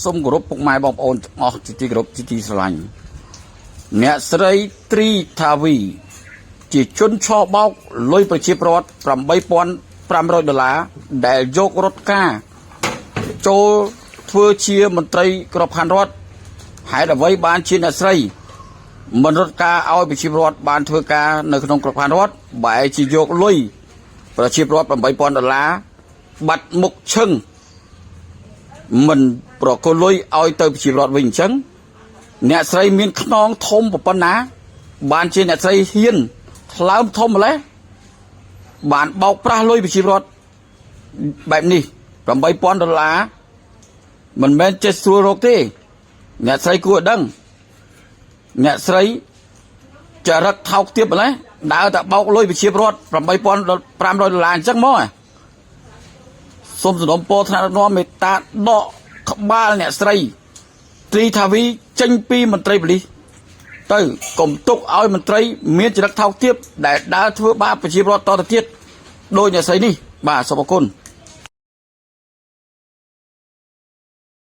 សូមគោរពពុកម៉ែបងប្អូនទាំងអស់ជាទីគោរពជាទីស្រឡាញ់អ្នកស្រីត្រីថាវីជាជនឆបោកលុយប្រជាពលរដ្ឋ$8,500ដែលយករត់ការចូលធ្វើជាមន្ត្រីក្របខ័ណ្ឌរដ្ឋហេតុអ្វីបានជាអ្នកស្រីមិនរត់ការឲ្យប្រជាពលរដ្ឋបានធ្វើការនៅក្នុងក្របខ័ណ្ឌរដ្ឋបែរជាយកលុយប្រជាពលរដ្ឋ$8,000បាត់មុខឈឹងមិនប្រគល់លុយឲ្យទៅប្រជាពលរដ្ឋវិញអញ្ចឹងអ្នកស្រីមានខ្នងធំប៉ុណ្ណាបានជាអ្នកស្រីហ៊ានថ្លើមធំម្ល៉េះបានបោកប្រាស់លុយប្រជាពលរដ្ឋបែបនេះ$8,000មិនមែនចេះស្រួលរកទេអ្នកស្រីគួរឲ្យដឹងអ្នកស្រីចរិតថោកទាបម្ល៉េះដើរតែបោកលុយប្រជាពលរដ្ឋ$8,500អញ្ចឹងមកសូមសំណូមពរថ្នាក់ដឹកនាំមេត្តាដកក្បាលអ្នកស្រីត្រីថាវីចេញពីមន្ត្រីប៉ូលីសទៅកុំទុកឲ្យមន្ត្រីមានចរិតថោកទាបដែលដើរធ្វើបាបប្រជាពលរដ្ឋតទៅទៀតដោយអ្នកស្រីនេះបាទសូមអរគុណ